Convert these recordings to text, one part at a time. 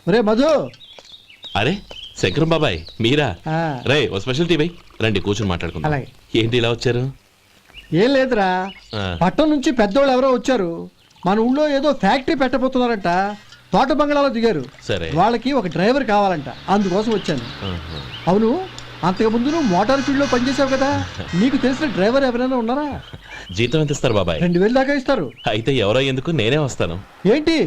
ఒరే మధు. అరే శంకరం బాబాయ్ మీరా? ఆ. రే ఓ స్పెషల్ టీ బై రండి కూర్చొని మాట్లాడుకుందాం. అలాగే. ఏంటి ఇలా వచ్చారు? ఏం లేదురా, ఆ. పట్టణం నుంచి పెద్దోళ్ళు ఎవరో వచ్చారు. మన ఊళ్ళో ఏదో ఫ్యాక్టరీ పెట్టబోతున్నారంట. తోట బంగ్లాలో దిగారు. సరే. వాళ్ళకి ఒక డ్రైవర్ కావాలంట, అందుకోసం వచ్చాను. ఆహా. అవును, అంతకు ముందు నువ్వు మోటార్ ఫీల్డ్ లో పనిచేసావు కదా, నీకు తెలిసిన డ్రైవర్ ఎవరైనా ఉన్నారా? జీతం ఎంత ఇస్తారు బాబాయ్? 2000 దాకా ఇస్తారు. అయితే ఎవరో ఎందుకు, నేనే వస్తాను. ఏంటి,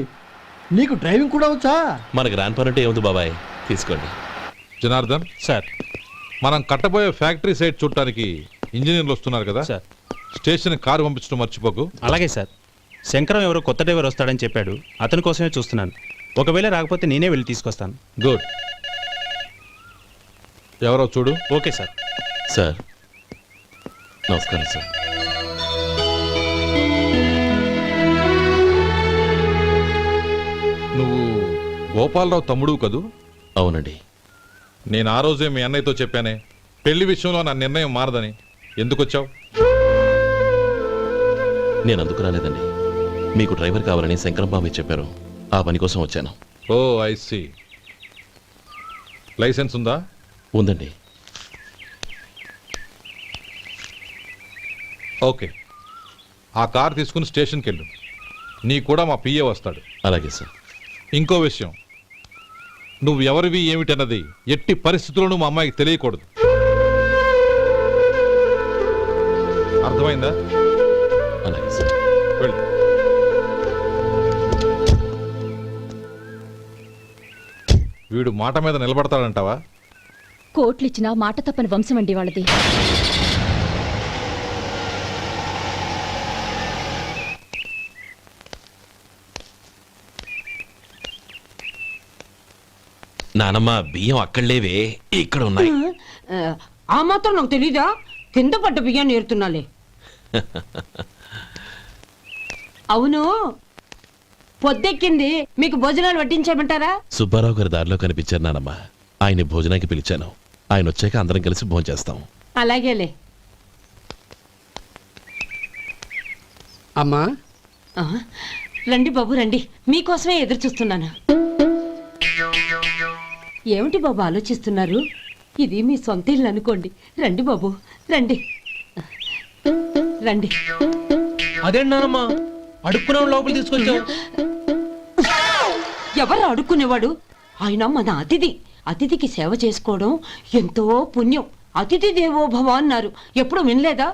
నీకు డ్రైవింగ్ కూడా వచ్చా? మనకు రాని పనుంటే ఏముంది బాబాయ్, తీసుకోండి. జనార్దన్ సార్. మనం కట్టబోయే ఫ్యాక్టరీ సైట్ చూడటానికి ఇంజనీర్లు వస్తున్నారు కదా సార్. స్టేషన్ కారు పంపించడం మర్చిపోకు. అలాగే సార్. శంకరం ఎవరో కొత్త డ్రైవర్ వస్తాడని చెప్పాడు, అతని కోసమే చూస్తున్నాను. ఒకవేళ రాకపోతే నేనే వెళ్ళి తీసుకొస్తాను. గుడ్. ఎవరో చూడు. Okay sir. సార్ నమస్కారం సార్. నువ్వు గోపాలరావు తమ్ముడు కదూ? అవునండి. నేను ఆ రోజే మీ అన్నయ్యతో చెప్పానే పెళ్లి విషయంలో నా నిర్ణయం మారదని. ఎందుకు వచ్చావు? నేను అందుకు రాలేదండి, మీకు డ్రైవర్ కావాలని శంకరం బాబాయ్ చెప్పారు, ఆ పని కోసం వచ్చాను. ఓ ఐ సీ. లైసెన్స్ ఉందా? ఉందండి. ఓకే, ఆ కార్ తీసుకుని స్టేషన్కి వెళ్ళు. నీ కూడా మా పిఏ వస్తాడు. అలాగే సార్. ఇంకో విషయం, నువ్వు ఎవరివి ఏమిటన్నది ఎట్టి పరిస్థితుల్లోనూ మా అమ్మాయికి తెలియకూడదు. అర్థమైందా? అలాగే సార్. వెళ్ళు. వీడు మాట మీద నిలబడతాడంటావా? కోట్లిచ్చినా మాట తప్పని వంశం అండి వాళ్ళది. నానమ్మ బియ్యం అక్కడలేవే, ఇక్కడ ఉన్నాయి. ఆ మాత్రం నాకు తెలీదా? కింద పడ్డ బియ్యాన్ని ఏరుతున్నాలే. అవును, పొద్దెక్కింది, మీకు భోజనాలు వడ్డించేయమంటారా? సుబ్బారావు గారి దారిలో కనిపించారు నానమ్మ, ఆయన భోజనానికి పిలిచాను. ఆయన వచ్చాక అందరం కలిసి భోజనం చేస్తాం. అలాగేలే. అమ్మా. ఆ, రండి బాబు రండి, మీకోసమే ఎదురు చూస్తున్నాను. ఏమిటి బాబు ఆలోచిస్తున్నారు? ఇది మీ సొంత ఇల్లు అనుకోండి. రండి బాబు రండి రండి. అదేంటమ్మా అడుక్కునే లోపల తీసుకొచ్చావు? ఎవరు అడుక్కునేవాడు? ఆయన మన అతిథి. అతిథికి సేవ చేసుకోవడం ఎంతో పుణ్యం. అతిథి దేవో భవ అన్నారు, ఎప్పుడు వినలేదా?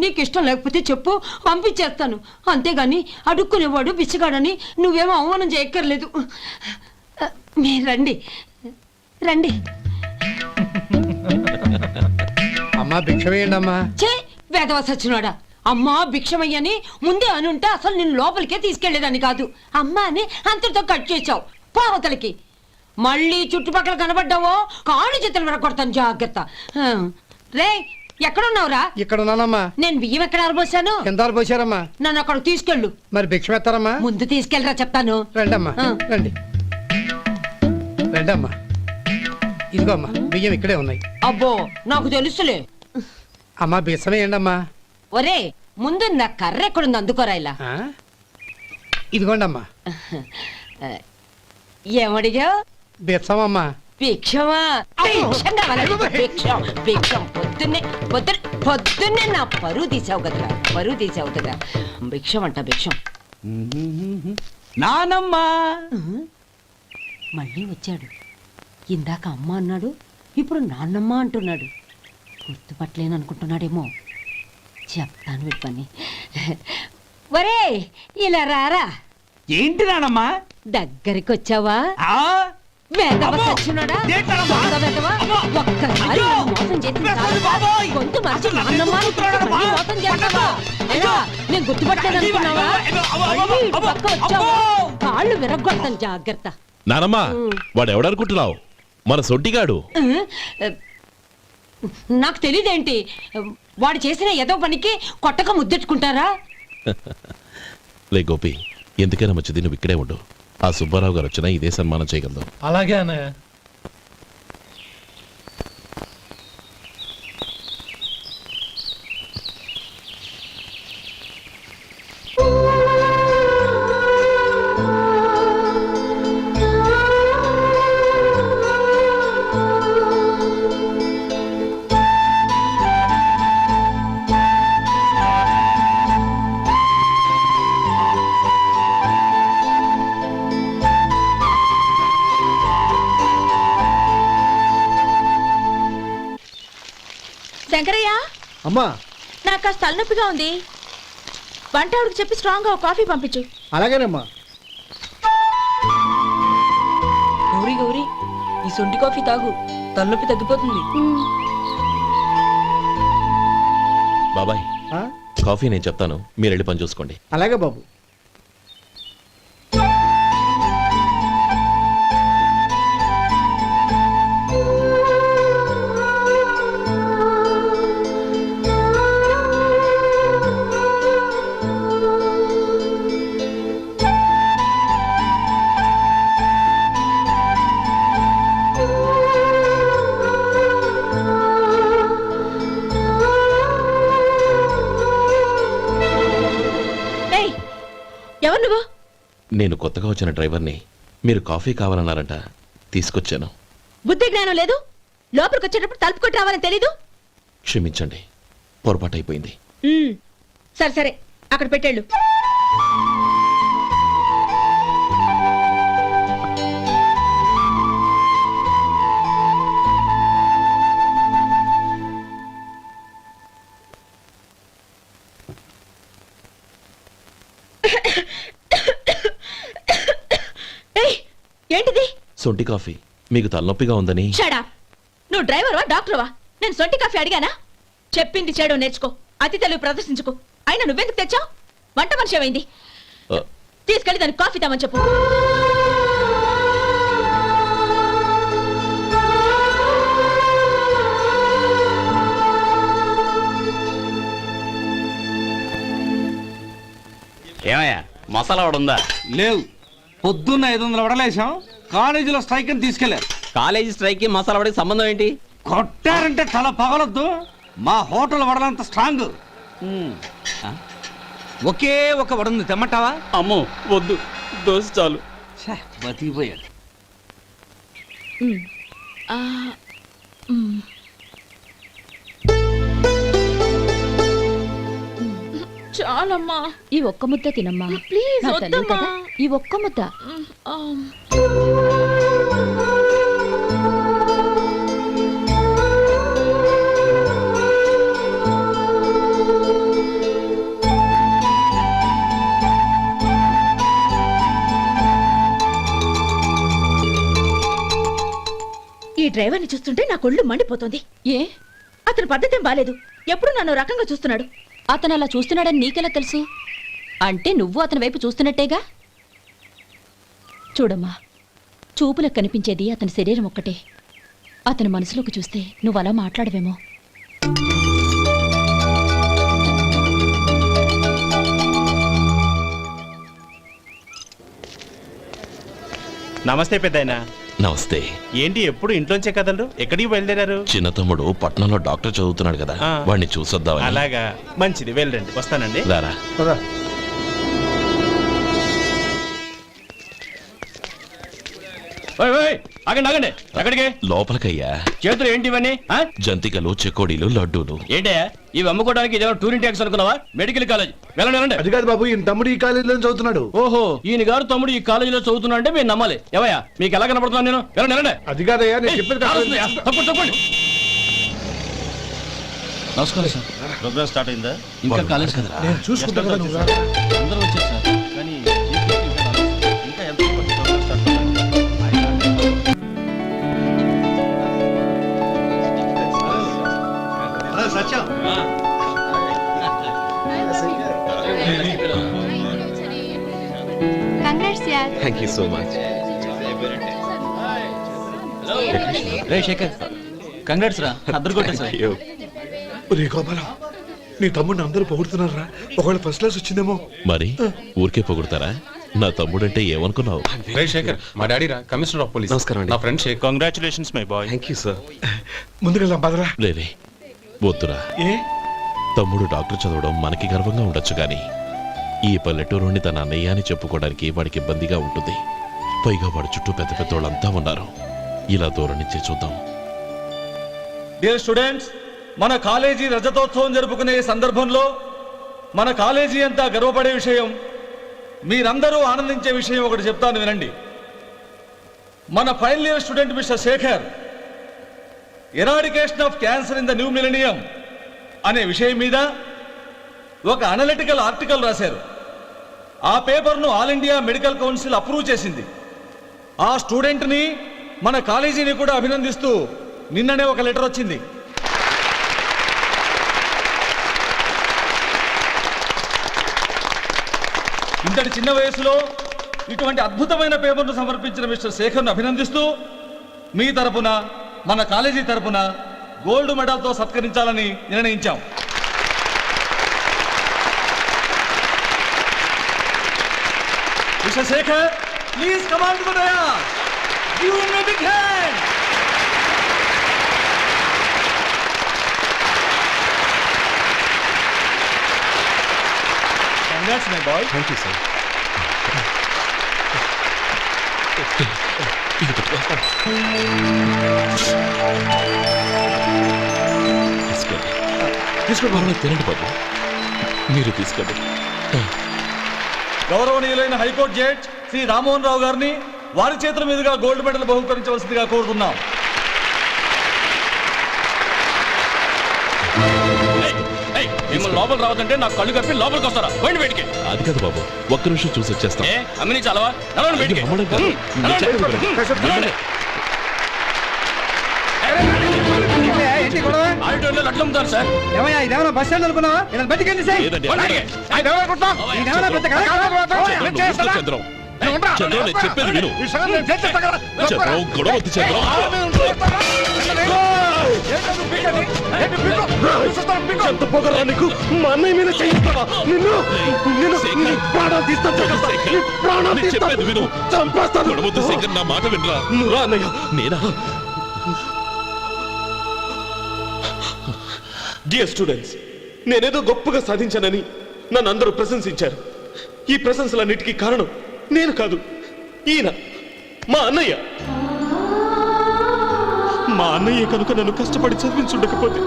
నీకు ఇష్టం లేకపోతే చెప్పు, పంపించేస్తాను. అంతేగాని అడుక్కునేవాడు బిచ్చగాడని నువ్వేమో అవమానం చేయక్కర్లేదు. మీరు రండి రండి. అమ్మా భిక్ష వేయండి అమ్మా. చే వేదవ సచ్చినాడా, అమ్మా భిక్షమయ్యని ముందే అనుంటే అసలు నేను లోపలికే తీసుకెళ్లేదాన్ని కాదు. అమ్మా అని అంతటితో కట్ చేసావు. పావతలకి మళ్ళీ చుట్టుపక్కల కనబడ్డావో కాళ్ళు చేతులు విరగొడతాను, జాగ్రత్త. రే ఎక్కడున్నావురా? ఇక్కడ ఉన్నానమ్మా. నేను బియ్యం ఎక్కడ ఆరబోసాను? ఎంత పోసారమ్మా? నన్ను అక్కడ తీసుకెళ్ళు. మరి భిక్ష పెడతారమ్మా? ముందు తీసుకెళ్ళరా చెప్తాను. రండమ్మా రండి రండమ్మా. ఇదిగో అమ్మా, బియ్యం ఇక్కడే ఉన్నాయి. అబ్బో నాకు తెలుసులే. అమ్మా బిచ్చం వేయండి అమ్మా. ఒరే ముందు నా కర్ర ఎక్కడుంది, అందుకోరా. ఇలా ఇదిగోండి అమ్మా. ఏమడిగా? బిచ్చమమ్మా. భిక్షమా? భిక్షం కావాలండి, భిక్షం భిక్షం. పొద్దున్నే నా పరువు తీసావు కదరా, పరువు తీసావు కదా. భిక్షం అంట భిక్షం. నానమ్మా మళ్ళీ వచ్చాడు. ఇందాక అమ్మ అన్నాడు, ఇప్పుడు నాన్నమ్మ అంటున్నాడు. గుర్తుపట్టలేననుకుంటున్నాడేమో. చెప్తాను వీడి పని. ఒరే ఇలా రారా. ఏంటి నానమ్మా? దగ్గరికి వచ్చావా? ఆ వేదవ సచ్చినోడా, దొంగ వేదవ. ఒక్కసారి నన్ను మోసం చేసింది చాలు. గొంతు మార్చి నాన్నమ్మ అని మళ్ళీ మోసం చేస్తావా? ఎలా? నేను గుర్తుపట్టలేదనుకున్నావా? మళ్ళీ ఇటు పక్క వచ్చావా? కాళ్ళు విరగ్గొడతాను, జాగ్రత్త. నానమ్మ వాడు ఎవడనుకుంటున్నావు? మన సొడ్డిగాడు. నాకు తెలీదేంటి? వాడు చేసిన ఏదో పనికి కొట్టక ముద్దెట్టుకుంటారా? లే గోపి, ఎందుకైనా మంచిది నువ్వు ఇక్కడే ఉండు. ఆ సుబ్బారావు గారు వచ్చినా ఇదే సన్మానం చేయగలదు. అలాగే అన్నయ్య. శంకరయ్య, అమ్మా నాకు కాస్త తలనొప్పిగా ఉంది. వంటావిడికి చెప్పి స్ట్రాంగ్ గా కాఫీ పంపించు. అలాగేనమ్మా. గౌరీ గౌరీ, ఈ సొంటి కాఫీ తాగు, తలనొప్పి తగ్గిపోతుంది. బాబాయ్ ఆ? కాఫీ నేను చెప్తాను, మీరు వెళ్ళి పని చూసుకోండి. అలాగే బాబు. ఏయ్, ఎవరు నువ్వు? నేను కొత్తగా వచ్చిన డ్రైవర్ని. మీరు కాఫీ కావాలన్నారంట, తీసుకొచ్చాను. బుద్ధి జ్ఞానం లేదు. లోపలికి వచ్చేటప్పుడు తలుపు కొట్టి రావాలని తెలీదు. క్షమించండి, పొరపాటు అయిపోయింది. సరే సరే, అక్కడ పెట్టేళ్ళు. ఏయ్, ఏంటిది? సొంటి కాఫీ. మీకు తలనొప్పిగా ఉందని. షడా, నువ్వు డ్రైవర్వా డాక్టర్వా? నేను సొంటి కాఫీ అడిగానా? చెప్పింది చేయడం నేర్చుకో, అతి తెలివి ప్రదర్శించుకో. అయినా నువ్వెందుకు తెచ్చావు? వంట మనిషి ఏమైంది? ఆ, తీసుకెళ్ళి దానికి కాఫీ తామని చెప్పు. ఏమయ్యా మసాలా వాడు ఉందా? లేవు. పొద్దున్న 500 వడలేసాం, కాలేజీలో స్ట్రైక్ అని తీసుకెళ్లారు. కాలేజీ స్ట్రైక్ కి మసాలా వాడికి సంబంధం ఏంటి? కొట్టారంటే తల పగలొద్దు. మా హోటల్ వడలంత స్ట్రాంగ్. ఒకే ఒక వడుంది, తెమ్మంటావా? అమ్మో వద్దు, దోశ చాలు. బతికిపోయాడు. చాలమ్మా, ఈ ఒక్క ముద్ద తినమ్మా ప్లీజ్ నా తల్లి వద్దమ్మా. కదా, ఈ ఒక్క ముద్ద. ఈ డ్రైవర్ని చూస్తుంటే నా కొళ్ళు మండిపోతుంది. ఏ, అతని పద్ధతేం బాలేదు. ఎప్పుడు నన్ను రకంగా చూస్తున్నాడు. అతను అలా చూస్తున్నాడని నీకెలా తెలుసు? అంటే నువ్వు అతని వైపు చూస్తున్నట్టేగా. చూడమ్మా, చూపులకు కనిపించేది అతని శరీరం ఒక్కటే. అతని మనసులోకి చూస్తే నువ్వు అలా మాట్లాడవేమో. నమస్తే పెద్దాయనా. నమస్తే. ఏంటి ఎప్పుడు ఇంట్లోంచే కదలరు? ఎక్కడికి బయలుదేరారు? చిన్న తమ్ముడు పట్నంలో డాక్టర్ చదువుతున్నాడు కదా, ఆ. వాడిని చూసొద్దామని. అలాగా, మంచిది, వెళ్ళండి. వస్తానండి. రారా. పద. ఆగండి ఆగండి, ఎక్కడికి? లోపలికయ్యా. చేతులు ఏంటి ఇవన్నీ? జంతికలు, చెకోడీలు, లడ్డూలు. ఏంటయ్యా ఇవి అమ్ముకోవడానికి ఇదేమో టూరింగ్ ట్యాక్స్ అనుకున్నావా? Medical college. వెళ్ళండి వెళ్ళండి. అది కాదు బాబు, ఈయన తమ్ముడు ఈ కాలేజీలో చదువుతున్నాడు. ఓహో, ఈయన గారు తమ్ముడు ఈ కాలేజీలో చదువుతున్నా అంటే మీరు నమ్మాలి. ఏవయ్యా మీకు ఎలా కనపడుతున్నాను నేను? వెళ్ళండి వెళ్ళండి. అది కాదయ్యా, నేను చెప్పేది కాదు. తప్పండి తప్పండి. నమస్కారం సార్. ప్రోగ్రామ్ స్టార్ట్ అయిందా? ఇంకా కాలేజ్ కదా. నేను చూసుకుంటా కదా, నువ్వు రా. అందరూ వచ్చారు సార్. కానీ ఇంకా ఎంత ప్రోగ్రామ్ స్టార్ట్ అవ్వాలి? Thank you so much. రే శేఖర్, కంగ్రాట్స్ రా, అద్దరు కొట్టేసారు. రే గోపాలం, నీ తమ్ముడిని అందరూ పొగుడుతున్నారా? ఒకవేళ ఫస్ట్ క్లాస్ వచ్చిందేమో. మరి ఊరికే పొగుడతారా? నా తమ్ముడంటే ఏమనుకున్నావు? రే శేఖర్, మా డాడీ రా, కమిషనర్ ఆఫ్ పోలీస్. నమస్కారం అండి. నా friend Shekhar. Congratulations my boy. Thank you sir. ముందుకెళ్దాం పదరా. లేరే, వద్దురా. ఏ తమ్ముడు డాక్టర్ చదవడం మనకి గర్వంగా ఉండొచ్చు కానీ ఈ పల్లెటూరుని తన అన్నయ్య అని చెప్పుకోవడానికి వాడికి ఇబ్బందిగా ఉంటుంది. పైగా వాడి చుట్టూ పెద్ద పెద్దోళ్ళంతా ఉన్నారు. ఇలా దూరం నుంచి చూద్దాం. డియర్ స్టూడెంట్స్, మన కాలేజీ రజతోత్సవం జరుపుకునే సందర్భంలో మన కాలేజీ అంతా గర్వపడే విషయం, మీరందరూ ఆనందించే విషయం ఒకటి చెప్తాను వినండి. మన final year student mister Shekhar, eradication of cancer in the new millennium అనే విషయం మీద ఒక అనలిటికల్ ఆర్టికల్ రాశారు. ఆ పేపర్ను all India medical council approve చేసింది. ఆ స్టూడెంట్ని మన కాలేజీని కూడా అభినందిస్తూ నిన్ననే ఒక లెటర్ వచ్చింది. ఇంతటి చిన్న వయసులో ఇటువంటి అద్భుతమైన పేపర్ను సమర్పించిన మిస్టర్ శేఖర్ను అభినందిస్తూ మీ తరపున మన కాలేజీ తరపున గోల్డ్ మెడల్తో సత్కరించాలని నిర్ణయించాం. Mister Shekhar, please come on to the dais. Give him a big hand. Congrats my boy. Thank you sir. తీసుకోండి, తినండి బాబు. మీరు తీసుకోండి. గౌరవనీయులైన హైకోర్టు జడ్జ్ శ్రీ రామ్మోహన్ రావు గారిని వారి చేతుల మీదుగా గోల్డ్ మెడల్ బహుకరించవలసిందిగా కోరుతున్నాం. మిమ్మల్ని లోపల రావద్దంటే నాకు కళ్ళు కప్పి లోపలికి వస్తారా? పోయింది బయటికి. అది కాదు బాబు, ఒక్క నిమిషం చూసి వచ్చేస్తాం. అమ్మిని చాలవా? నడవండి బయటికి. అమ్మడం కాదు. నేను చెప్పేది వినండి. ఆడిటోరియంలో లడ్లు అమ్ముతారు సార్. ఇదేమన్నా బస్ స్టాండ్ అనుకున్నావా? ఇలా బయటికి సార్. లేదండి. చంద్రం, చంద్రం, నేను చెప్పేది విను. చంద్రం, గొడవ వద్దు చంద్రం. ఎంత పొగరా నీకు? మా అన్నయ్య మీద చేయిస్తావా? నిన్ను నిన్ను ప్రాణాలు తీస్తాను. నేను చెప్పేది విను. చంపేస్తాను. గొడవ వద్దు శేఖర్, నా మాట వినరా. నువ్వు రా అన్నయ్య. నేనా? డియర్ స్టూడెంట్స్, నేనేదో గొప్పగా సాధించానని నన్ను అందరూ ప్రశంసించారు. ఈ ప్రశంసలన్నిటికీ కారణం నేను కాదు, ఈయన మా అన్నయ్య. మా అన్నయ్య కనుక నన్ను కష్టపడి చదివించుండకపోతే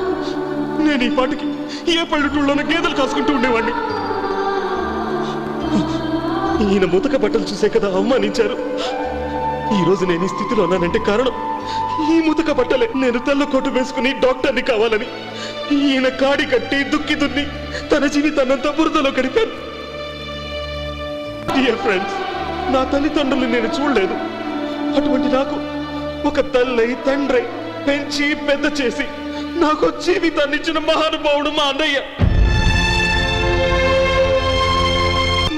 నేను ఈ పాటికి ఏ పల్లెటూళ్ళలోనూ గేదెలు కాసుకుంటూ ఉండేవాడిని. ఈయన ముతక బట్టలు చూసే కదా అవమానించారు. ఈ రోజు నేను ఈ స్థితిలో ఉన్నానంటే కారణం ఈ ముతక బట్టలే. నేను తెల్ల కోటు వేసుకుని డాక్టర్ని కావాలని ఈయన కాడి కట్టి దుక్కి దున్ని తన జీవితాన్నంతా బురదలో గడిపాను. డియర్ ఫ్రెండ్స్, నా తల్లిదండ్రులు నేను చూడలేదు. అటువంటి నాకు ఒక తల్లై తండ్రి పెంచి పెద్ద చేసి నాకు జీవితాన్ని ఇచ్చిన మహానుభావుడు మా అన్నయ్య.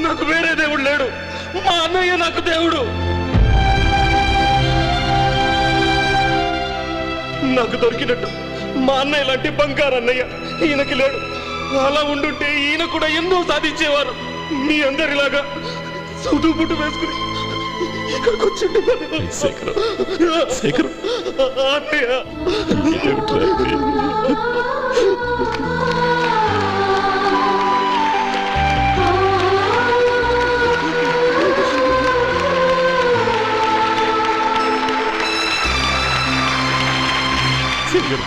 నాకు వేరే దేవుడు లేడు, మా అన్నయ్య నాకు దేవుడు. నాకు దొరికినట్టు మా అన్నయ్య లాంటి బంగారు అన్నయ్య ఈయనకి లేడు. అలా ఉండుంటే ఈయన కూడా ఎన్నో సాధించేవారు. మీ అందరిలాగా సూటు బుట్టు వేసుకుని ఇక్కడికి వచ్చిండు. శేఖర్, శేఖర్, అన్నయ్య. శేఖర్,